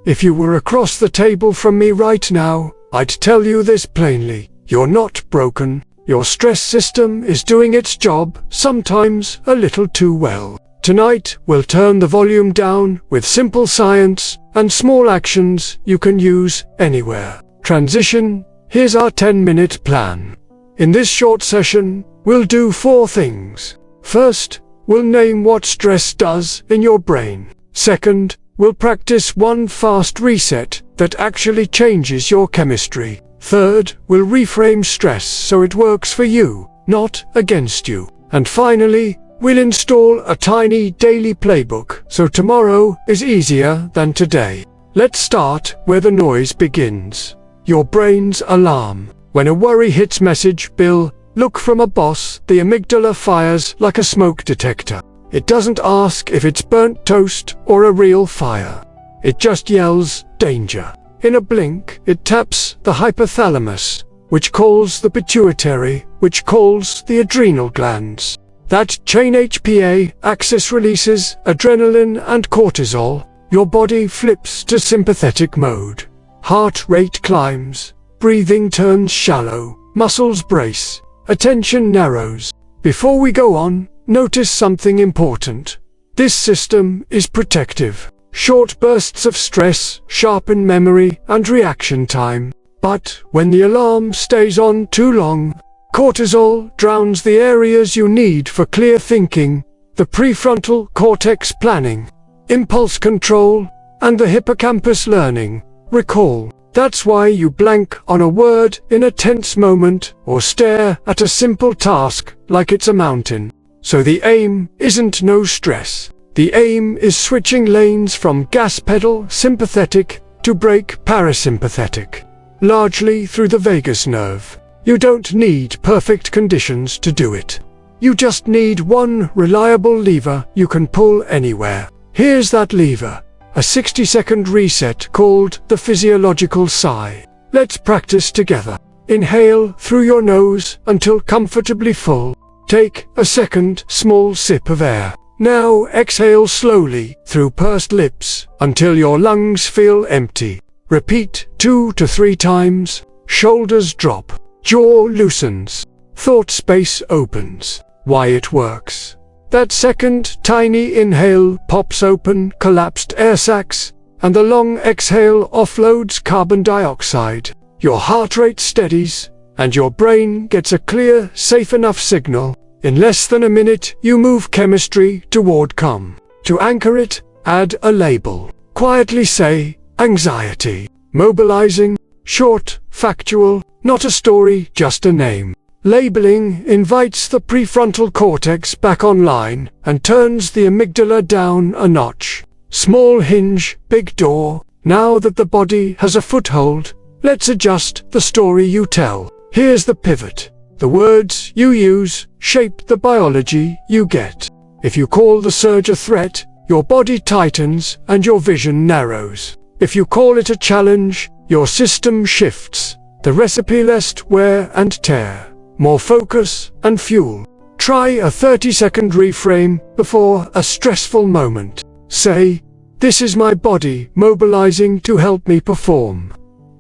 If you were across the table from me right now, I'd tell you this plainly. You're not broken. Your stress system is doing its job, sometimes a little too well. Tonight, we'll turn the volume down with simple science and small actions you can use anywhere. Transition, here's our 10-minute plan. In this short session, we'll do 4 things. First, we'll name what stress does in your brain. Second, we'll practice one fast reset that actually changes your chemistry. Third, we'll reframe stress so it works for you, not against you. And finally, we'll install a tiny daily playbook so tomorrow is easier than today. Let's start where the noise begins. Your brain's alarm. When a worry hits message, Bill, look from a boss, the amygdala fires like a smoke detector. It doesn't ask if it's burnt toast or a real fire. It just yells, danger. In a blink, it taps the hypothalamus, which calls the pituitary, which calls the adrenal glands. That chain HPA axis releases adrenaline and cortisol. Your body flips to sympathetic mode. Heart rate climbs, breathing turns shallow, muscles brace, attention narrows. Before we go on, notice something important. This system is protective. Short bursts of stress sharpen memory and reaction time. But when the alarm stays on too long, cortisol drowns the areas you need for clear thinking, the prefrontal cortex planning, impulse control, and the hippocampus learning, recall. That's why you blank on a word in a tense moment or stare at a simple task like it's a mountain. So the aim isn't no stress. The aim is switching lanes from gas pedal sympathetic to brake parasympathetic, largely through the vagus nerve. You don't need perfect conditions to do it. You just need one reliable lever you can pull anywhere. Here's that lever, a 60-second reset called the physiological sigh. Let's practice together. Inhale through your nose until comfortably full. Take a second small sip of air. Now exhale slowly through pursed lips until your lungs feel empty. Repeat 2 to 3 times. Shoulders drop. Jaw loosens. Thought space opens. Why it works. That second tiny inhale pops open collapsed air sacs, and the long exhale offloads carbon dioxide. Your heart rate steadies, and your brain gets a clear, safe enough signal. In less than a minute, you move chemistry toward calm. To anchor it, add a label. Quietly say, anxiety. Mobilizing, short, factual, not a story, just a name. Labeling invites the prefrontal cortex back online and turns the amygdala down a notch. Small hinge, big door. Now that the body has a foothold, let's adjust the story you tell. Here's the pivot. The words you use shape the biology you get. If you call the surge a threat, your body tightens and your vision narrows. If you call it a challenge, your system shifts. The recipe: less wear and tear, more focus and fuel. Try a 30-second reframe before a stressful moment. Say, this is my body mobilizing to help me perform.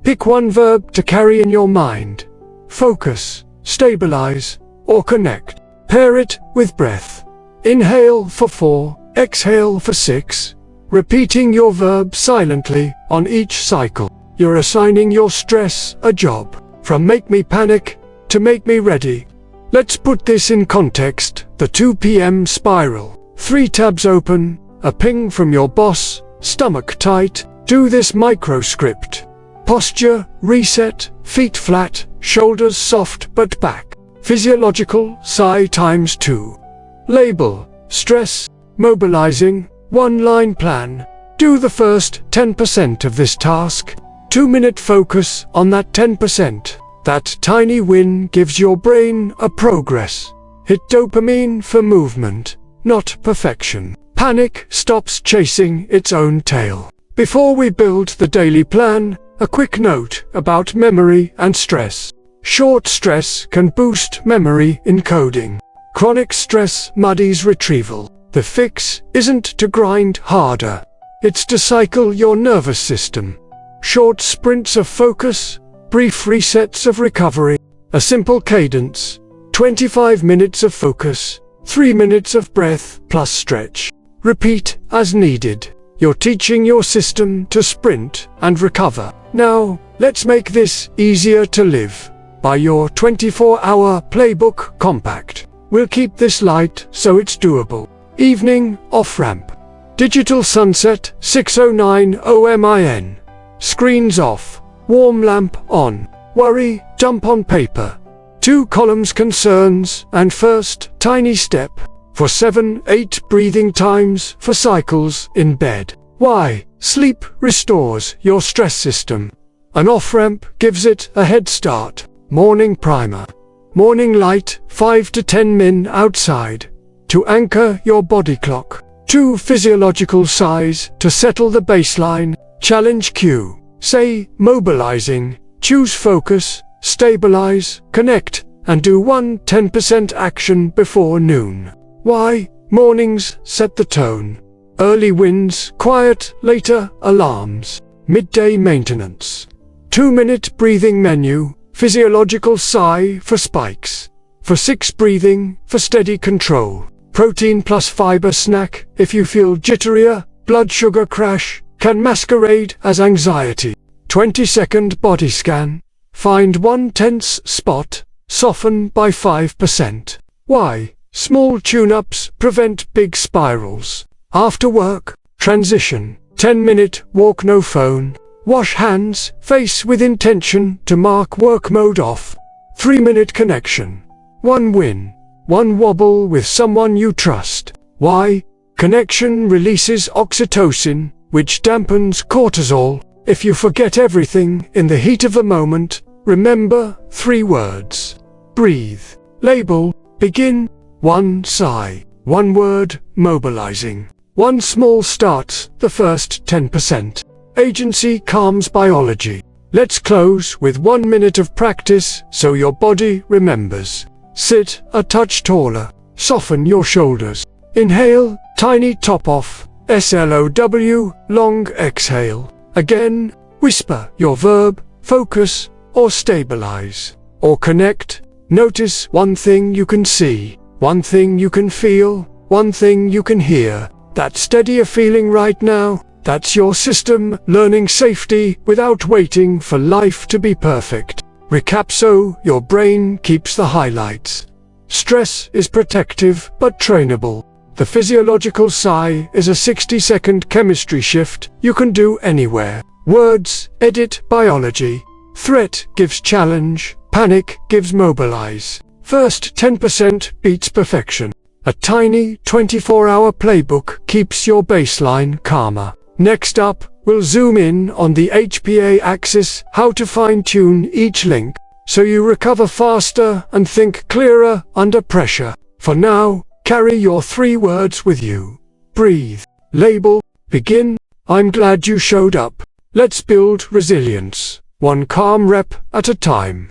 Pick one verb to carry in your mind. Focus, stabilize, or connect. Pair it with breath. Inhale for 4, exhale for 6. Repeating your verb silently on each cycle. You're assigning your stress a job. From make me panic to make me ready. Let's put this in context. The 2 p.m. spiral. 3 tabs open, a ping from your boss, stomach tight. Do this microscript. Posture, reset, feet flat, shoulders soft but back. Physiological sigh times 2. Label, stress, mobilizing, 1-line plan. Do the first 10% of this task. 2-minute focus on that 10%. That tiny win gives your brain a progress. Hit dopamine for movement, not perfection. Panic stops chasing its own tail. Before we build the daily plan, a quick note about memory and stress. Short stress can boost memory encoding. Chronic stress muddies retrieval. The fix isn't to grind harder. It's to cycle your nervous system. Short sprints of focus, brief resets of recovery, a simple cadence, 25 minutes of focus, 3 minutes of breath plus stretch. Repeat as needed. You're teaching your system to sprint and recover. Now, let's make this easier to live. Buy your 24-hour playbook compact. We'll keep this light so it's doable. Evening off-ramp. Digital sunset 6:09 OMIN. Screens off. Warm lamp on. Worry, jump on paper. 2 columns concerns and first tiny step. For 7-8 breathing times for cycles in bed. Why? Sleep restores your stress system. An off-ramp gives it a head start. Morning primer. Morning light 5 to 10 min outside. To anchor your body clock. 2 physiological sighs to settle the baseline. Challenge cue. Say mobilizing. Choose focus, stabilize, connect, and do 10% action before noon. Why? Mornings set the tone. Early wins, quiet, later alarms. Midday maintenance. 2-minute breathing menu, physiological sigh for spikes. For 6 breathing, for steady control. Protein plus fiber snack, if you feel jitterier, blood sugar crash, can masquerade as anxiety. 20-second body scan. Find one tense spot, soften by 5%. Why? Small tune-ups prevent big spirals. After work, transition. 10-minute walk, no phone. Wash hands, face with intention to mark work mode off. 3-minute connection. 1 win. 1 wobble with someone you trust. Why? Connection releases oxytocin, which dampens cortisol. If you forget everything in the heat of the moment, remember 3 words. Breathe. Label. Begin. 1 sigh. 1 word, mobilizing. 1 small starts the first 10%. Agency calms biology. Let's close with 1 minute of practice so your body remembers. Sit a touch taller. Soften your shoulders. Inhale, tiny top off. SLOW, long exhale. Again, whisper your verb, focus, or stabilize, or connect. Notice 1 thing you can see. 1 thing you can feel, 1 thing you can hear. That steadier feeling right now, that's your system learning safety without waiting for life to be perfect. Recap so your brain keeps the highlights. Stress is protective but trainable. The physiological sigh is a 60-second chemistry shift you can do anywhere. Words edit biology. Threat gives challenge, panic gives mobilize. First 10% beats perfection. A tiny 24-hour playbook keeps your baseline calmer. Next up, we'll zoom in on the HPA axis, how to fine-tune each link, so you recover faster and think clearer under pressure. For now, carry your 3 words with you. Breathe. Label. Begin. I'm glad you showed up. Let's build resilience. 1 calm rep at a time.